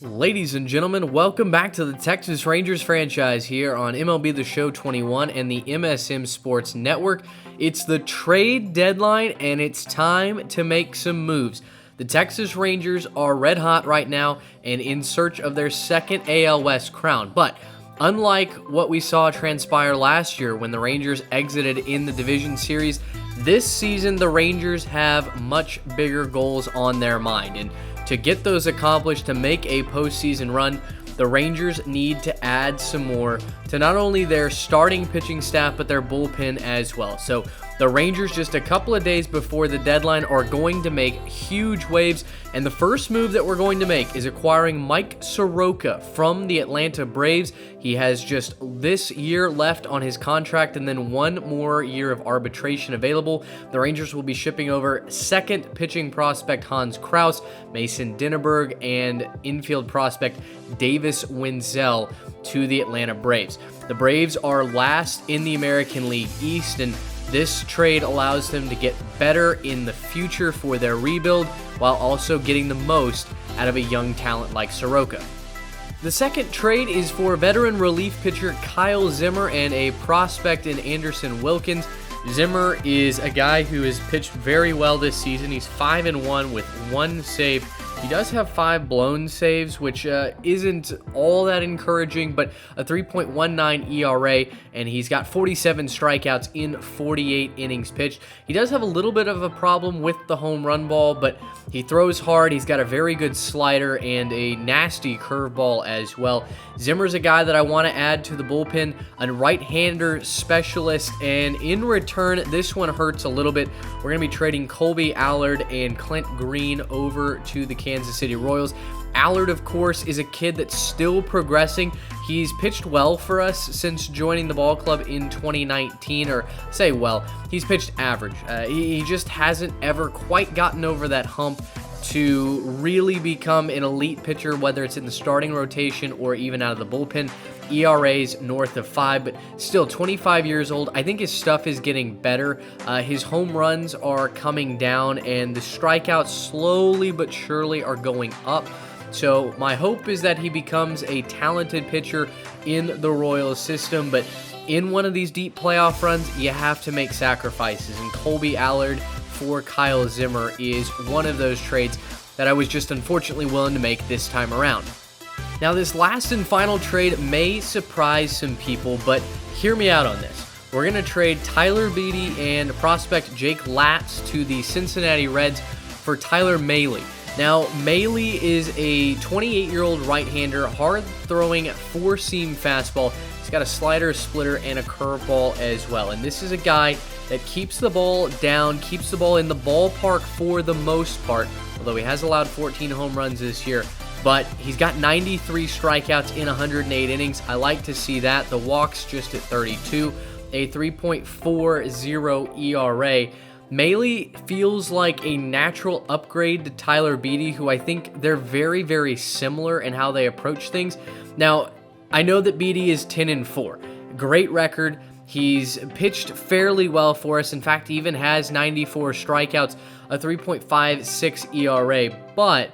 Ladies and gentlemen, welcome back to the Texas Rangers franchise here on MLB The Show 21 and the MSM Sports Network. It's the trade deadline and it's time to make some moves. The Texas Rangers are red hot right now and in search of their second AL West crown. But unlike what we saw transpire last year when the Rangers exited in the division series, this season the Rangers have much bigger goals on their mind. And to get those accomplished, to make a postseason run, the Rangers need to add some more to not only their starting pitching staff, but their bullpen as well. So the Rangers, just a couple of days before the deadline, are going to make huge waves. And the first move that we're going to make is acquiring Mike Soroka from the Atlanta Braves. He has just this year left on his contract and then one more year of arbitration available. The Rangers will be shipping over second pitching prospect Hans Kraus, Mason Dinneberg, and infield prospect Davis Wenzel to the Atlanta Braves. The Braves are last in the American League East, and this trade allows them to get better in the future for their rebuild while also getting the most out of a young talent like Soroka. The second trade is for veteran relief pitcher Kyle Zimmer and a prospect in Anderson Wilkins. Zimmer is a guy who has pitched very well this season. He's 5-1 with one save. He does have 5 blown saves, which isn't all that encouraging, but a 3.19 ERA, and he's got 47 strikeouts in 48 innings pitched. He does have a little bit of a problem with the home run ball, but he throws hard. He's got a very good slider and a nasty curveball as well. Zimmer's a guy that I want to add to the bullpen, a right-hander specialist, and in return, this one hurts a little bit. We're going to be trading Colby Allard and Clint Green over to the Kansas City Royals. Allard, of course, is a kid that's still progressing. He's pitched well for us since joining the ball club in 2019, or say well, he's pitched average. He just hasn't ever quite gotten over that hump to really become an elite pitcher, whether it's in the starting rotation or even out of the bullpen. ERA's north of 5, but still 25 years old. I think his stuff is getting better. His home runs are coming down, and the strikeouts slowly but surely are going up. So my hope is that he becomes a talented pitcher in the Royals system, but in one of these deep playoff runs, you have to make sacrifices, and Colby Allard for Kyle Zimmer is one of those trades that I was just unfortunately willing to make this time around. Now, this last and final trade may surprise some people, but hear me out on this. We're going to trade Tyler Beede and prospect Jake Latz to the Cincinnati Reds for Tyler Maylie. Now, Maylie is a 28-year-old right-hander, hard-throwing four-seam fastball. He's got a slider, a splitter, and a curveball as well. And this is a guy that keeps the ball down, keeps the ball in the ballpark for the most part, although he has allowed 14 home runs this year. But he's got 93 strikeouts in 108 innings. I like to see that. The walks just at 32, a 3.40 ERA. Maylie feels like a natural upgrade to Tyler Beede, who I think they're very, very similar in how they approach things. Now, I know that Beede is 10-4. Great record. He's pitched fairly well for us. In fact, he even has 94 strikeouts, a 3.56 ERA. But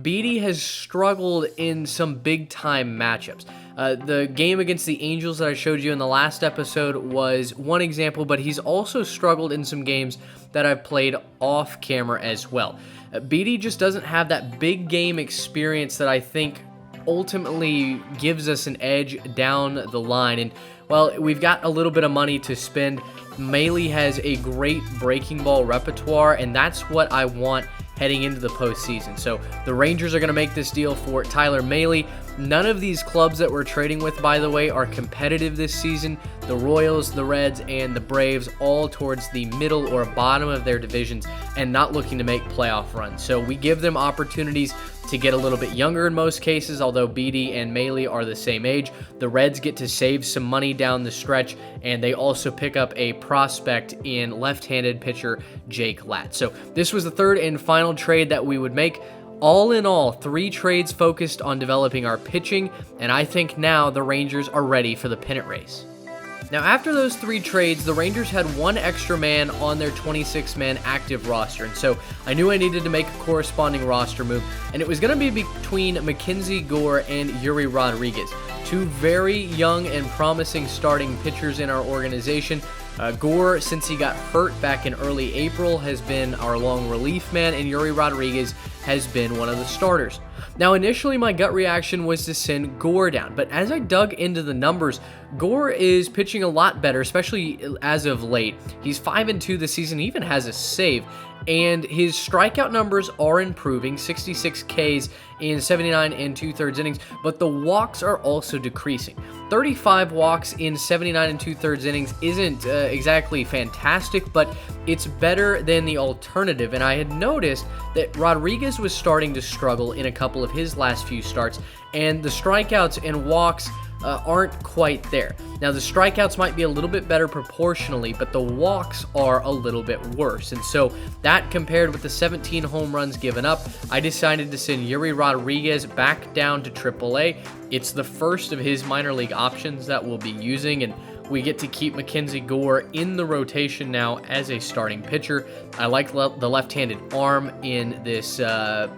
Beede has struggled in some big-time matchups. The game against the Angels that I showed you in the last episode was one example, but he's also struggled in some games that I've played off camera as well. Beede just doesn't have that big game experience that I think ultimately gives us an edge down the line. And well, we've got a little bit of money to spend. Maylie has a great breaking ball repertoire, and that's what I want heading into the postseason. So the Rangers are going to make this deal for Tyler Maylie. None of these clubs that we're trading with, by the way, are competitive this season. The Royals, the Reds, and the Braves all towards the middle or bottom of their divisions and not looking to make playoff runs. So we give them opportunities to get a little bit younger in most cases, although Beede and Maylie are the same age. The Reds get to save some money down the stretch, and they also pick up a prospect in left-handed pitcher Jake Latz. So this was the third and final trade that we would make. All in all, 3 trades focused on developing our pitching, and I think now the Rangers are ready for the pennant race. Now, after those 3 trades, the Rangers had 1 extra man on their 26-man active roster, and so I knew I needed to make a corresponding roster move, and it was going to be between McKenzie Gore and Yuri Rodriguez, 2 very young and promising starting pitchers in our organization. Gore, since he got hurt back in early April, has been our long relief man, and Yuri Rodriguez has been one of the starters. Now, initially, my gut reaction was to send Gore down, but as I dug into the numbers, Gore is pitching a lot better, especially as of late. He's 5-2 this season, he even has a save, and his strikeout numbers are improving, 66 Ks in 79 2/3 innings, but the walks are also decreasing. 35 walks in 79 2/3 innings isn't exactly fantastic, but it's better than the alternative, and I had noticed that Rodriguez was starting to struggle in a couple of his last few starts, and the strikeouts and walks aren't quite there. Now, the strikeouts might be a little bit better proportionally, but the walks are a little bit worse. And so that, compared with the 17 home runs given up, I decided to send Yuri Rodriguez back down to AAA. It's the first of his minor league options that we'll be using, and we get to keep McKenzie Gore in the rotation now as a starting pitcher. I like the left-handed arm in this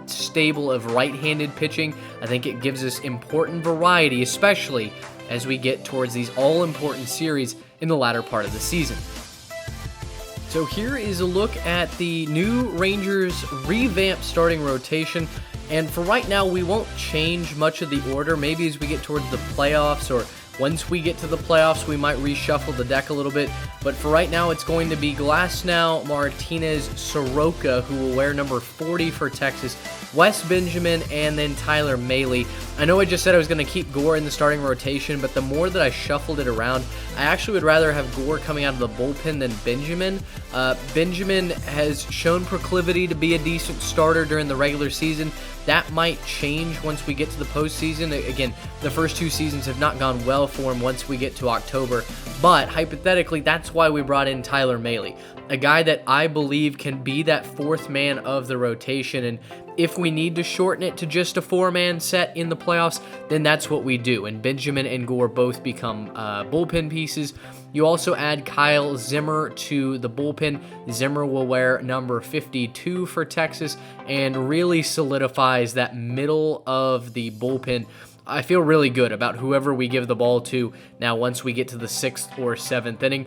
stable of right-handed pitching. I think it gives us important variety, especially as we get towards these all-important series in the latter part of the season. So here is a look at the new Rangers revamped starting rotation. And for right now, we won't change much of the order. Maybe as we get towards the playoffs, or once we get to the playoffs, we might reshuffle the deck a little bit. But for right now, it's going to be Glasnow, Martinez, Soroka, who will wear number 40 for Texas, Wes Benjamin, and then Tyler Maylie. I know I just said I was going to keep Gore in the starting rotation, but the more that I shuffled it around, I actually would rather have Gore coming out of the bullpen than Benjamin. Benjamin has shown proclivity to be a decent starter during the regular season. That might change once we get to the postseason. Again, the first 2 seasons have not gone well for him once we get to October. But hypothetically, that's why we brought in Tyler Maylie, a guy that I believe can be that 4th man of the rotation. And if we need to shorten it to just a 4-man set in the playoffs, then that's what we do. And Benjamin and Gore both become bullpen pieces. You also add Kyle Zimmer to the bullpen. Zimmer will wear number 52 for Texas and really solidifies that middle of the bullpen. I feel really good about whoever we give the ball to now once we get to the 6th or 7th inning.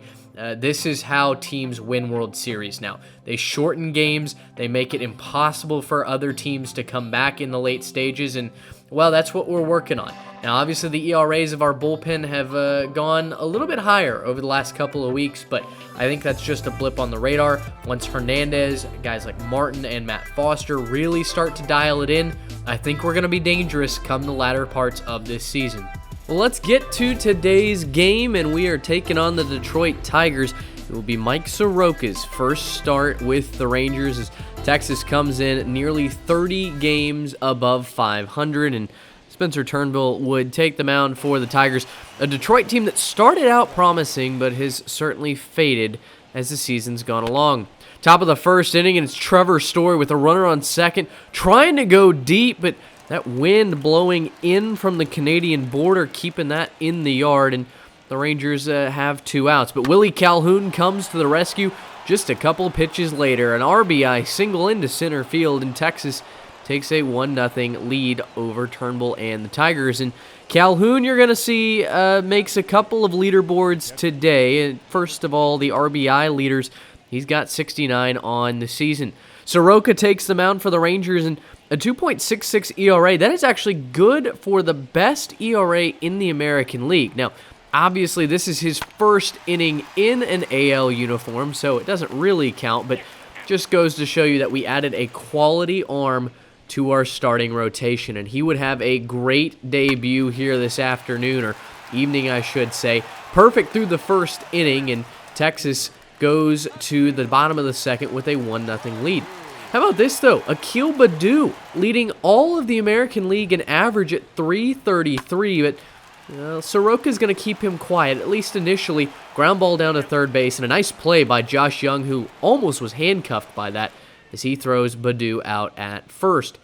This is how teams win World Series now. They shorten games, they make it impossible for other teams to come back in the late stages, and, well, that's what we're working on. Now, obviously, the ERAs of our bullpen have gone a little bit higher over the last couple of weeks, but I think that's just a blip on the radar. Once Hernandez, guys like Martin and Matt Foster really start to dial it in, I think we're going to be dangerous come the latter parts of this season. Well, let's get to today's game, and we are taking on the Detroit Tigers. It will be Mike Soroka's first start with the Rangers as Texas comes in nearly 30 games above 500, and Spencer Turnbull would take the mound for the Tigers, a Detroit team that started out promising but has certainly faded as the season's gone along. Top of the first inning, and it's Trevor Story with a runner on second, trying to go deep, but that wind blowing in from the Canadian border, keeping that in the yard, and the Rangers have 2 outs. But Willie Calhoun comes to the rescue just a couple pitches later. An RBI single into center field, and Texas takes a 1-0 lead over Turnbull and the Tigers. And Calhoun, you're going to see, makes a couple of leaderboards today. And first of all, the RBI leaders, he's got 69 on the season. Soroka takes the mound for the Rangers, and a 2.66 ERA. That is actually good for the best ERA in the American League. Now, obviously, this is his first inning in an AL uniform, so it doesn't really count, but just goes to show you that we added a quality arm to our starting rotation, and he would have a great debut here this afternoon, or evening, I should say. Perfect through the first inning, and Texas goes to the bottom of the second with a 1-0 lead. How about this, though? Akil Baddoo leading all of the American League in average at .333, but Soroka's going to keep him quiet, at least initially. Ground ball down to third base, and a nice play by Josh Young, who almost was handcuffed by that, as he throws Baddoo out at first.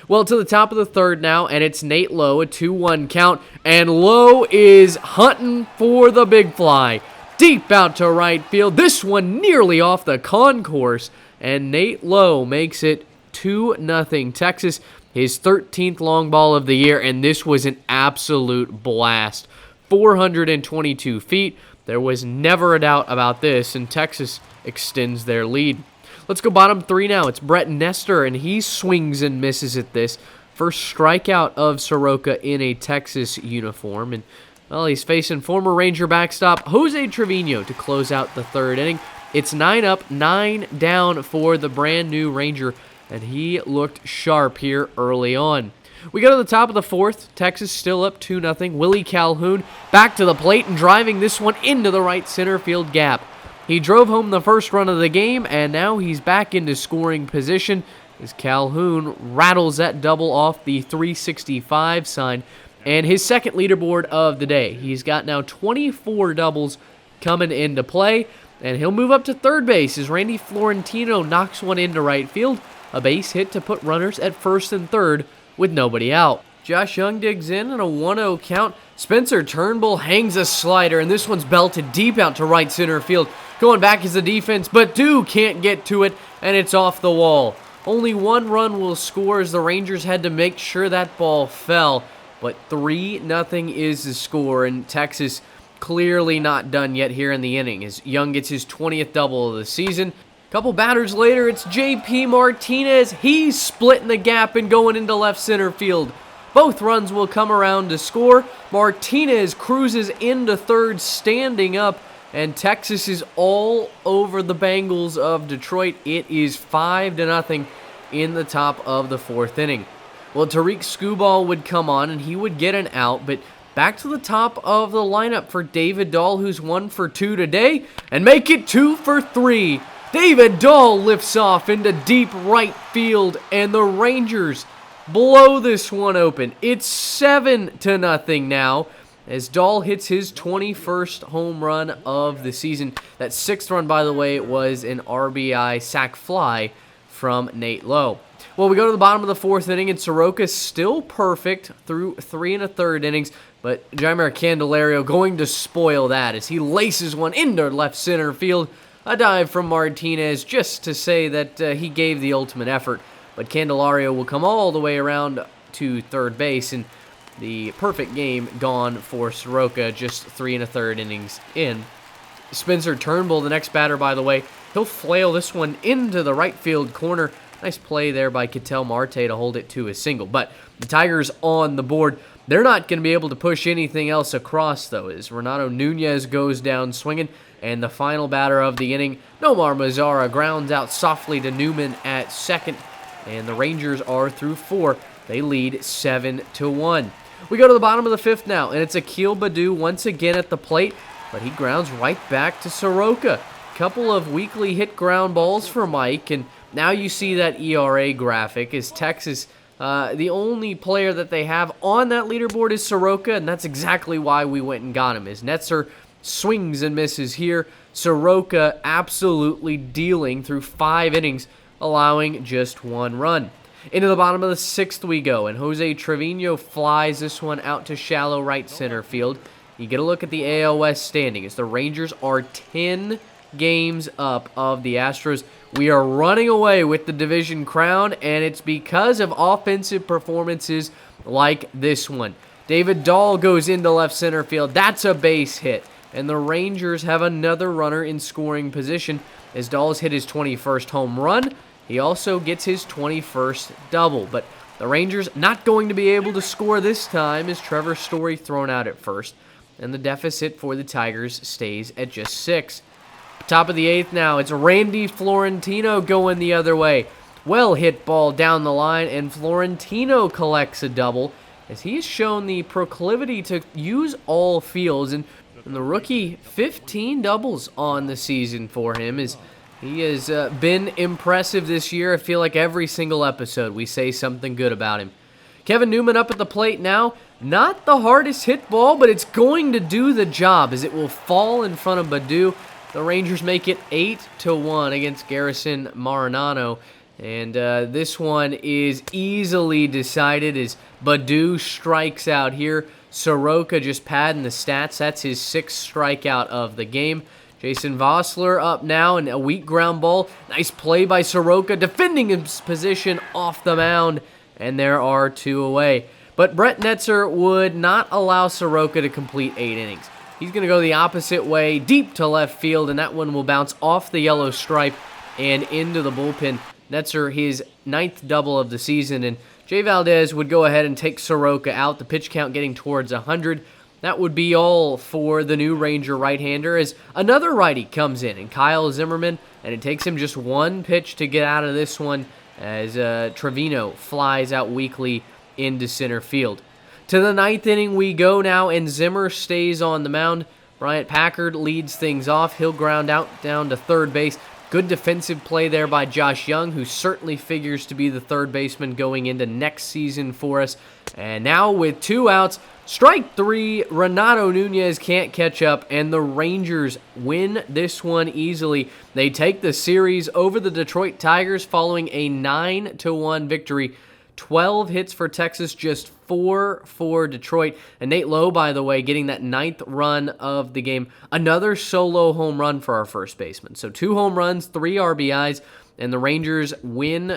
Well, to the top of the third now, and it's Nate Lowe, a 2-1 count, and Lowe is hunting for the big fly. deep out to right field. This one nearly off the concourse, and Nate Lowe makes it 2-0 Texas, his 13th long ball of the year, and this was an absolute blast. 422 feet. There was never a doubt about this, and Texas extends their lead. Let's go bottom three now. It's Brett Nestor, and he swings and misses at this. First strikeout of Soroka in a Texas uniform, and well, he's facing former Ranger backstop Jose Trevino to close out the third inning. It's 9 up, 9 down for the brand new Ranger, and he looked sharp here early on. We go to the top of the fourth. Texas still up 2-0. Willie Calhoun back to the plate and driving this one into the right center field gap. He drove home the first run of the game, and now he's back into scoring position as Calhoun rattles that double off the 365 sign. And his second leaderboard of the day. He's got now 24 doubles coming into play, and he'll move up to third base as Randy Florentino knocks one into right field. A base hit to put runners at first and third with nobody out. Josh Young digs in and a 1-0 count. Spencer Turnbull hangs a slider, and this one's belted deep out to right center field. Going back is the defense, but Dew can't get to it, and it's off the wall. Only one run will score as the Rangers had to make sure that ball fell. But 3-0 is the score, and Texas clearly not done yet here in the inning as Young gets his 20th double of the season. A couple batters later, it's J.P. Martinez. He's splitting the gap and going into left center field. Both runs will come around to score. Martinez cruises into third standing up, and Texas is all over the Bengals of Detroit. It is 5-0 in the top of the fourth inning. Well, Tariq Skubal would come on, and he would get an out, but back to the top of the lineup for David Dahl, who's 1 for 2 today, and make it 2 for 3. David Dahl lifts off into deep right field, and the Rangers blow this one open. It's 7-0 now, as Dahl hits his 21st home run of the season. That 6th run, by the way, was an RBI sac fly from Nate Lowe. Well, we go to the bottom of the fourth inning, and Soroka's still perfect through 3 1/3 innings, but Jeimer Candelario going to spoil that as he laces one into left center field. A dive from Martinez just to say that he gave the ultimate effort, but Candelario will come all the way around to third base, and the perfect game gone for Soroka just 3 1/3 innings in. Spencer Turnbull, the next batter, by the way, he'll flail this one into the right field corner. Nice play there by Ketel Marte to hold it to a single. But the Tigers on the board. They're not going to be able to push anything else across, though, as Renato Nunez goes down swinging. And the final batter of the inning, Nomar Mazara, grounds out softly to Newman at second. And the Rangers are through 4. They lead 7-1. We go to the bottom of the fifth now, and it's Akil Baddoo once again at the plate. But he grounds right back to Soroka. Couple of weekly hit ground balls for Mike, and now you see that ERA graphic is Texas. The only player that they have on that leaderboard is Soroka, and that's exactly why we went and got him. As Netzer swings and misses here, Soroka absolutely dealing through 5 innings, allowing just 1 run. Into the bottom of the 6th we go, and Jose Trevino flies this one out to shallow right center field. You get a look at the AL West standing as the Rangers are 10 games up of the Astros. We are running away with the division crown, and it's because of offensive performances like this one. David Dahl goes into left center field. That's a base hit, and the Rangers have another runner in scoring position as Dahl's hit his 21st home run. He also gets his 21st double, but the Rangers not going to be able to score this time as Trevor Story thrown out at first, and the deficit for the Tigers stays at just 6. Top of the 8th now, it's Randy Florentino going the other way. Well hit ball down the line, and Florentino collects a double as he's shown the proclivity to use all fields. And the rookie, 15 doubles on the season for him. He has been impressive this year. I feel like every single episode we say something good about him. Kevin Newman up at the plate now. Not the hardest hit ball, but it's going to do the job as it will fall in front of Baddoo. The Rangers make it 8-1 against Garrison Marinano. And this one is easily decided as Baddoo strikes out here. Soroka just padding the stats. That's his 6th strikeout of the game. Jason Vossler up now, and a weak ground ball. Nice play by Soroka, defending his position off the mound, and there are 2 away. But Brett Netzer would not allow Soroka to complete 8 innings. He's going to go the opposite way, deep to left field, and that one will bounce off the yellow stripe and into the bullpen. Netzer, his 9th double of the season, and Jay Valdez would go ahead and take Soroka out, the pitch count getting towards 100. That would be all for the new Ranger right-hander as another righty comes in, and Kyle Zimmerman, and it takes him just 1 pitch to get out of this one as Trevino flies out weakly into center field. To the 9th inning we go now, and Zimmer stays on the mound. Bryant Packard leads things off. He'll ground out down to third base. Good defensive play there by Josh Young, who certainly figures to be the third baseman going into next season for us. And now with 2 outs, strike 3, Renato Nunez can't catch up, and the Rangers win this one easily. They take the series over the Detroit Tigers following a 9-1 victory. 12 hits for Texas, just 4 for Detroit. And Nate Lowe, by the way, getting that 9th run of the game. Another solo home run for our first baseman. So 2 home runs, 3 RBIs, and the Rangers win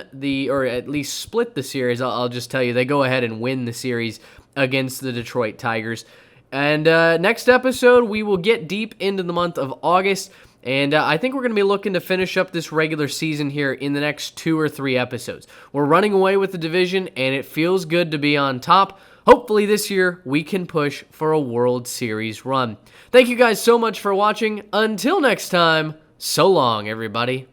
or at least split the series. I'll just tell you, they go ahead and win the series against the Detroit Tigers. And next episode, we will get deep into the month of August. And I think we're going to be looking to finish up this regular season here in the next 2 or 3 episodes. We're running away with the division, and it feels good to be on top. Hopefully this year we can push for a World Series run. Thank you guys so much for watching. Until next time, so long, everybody.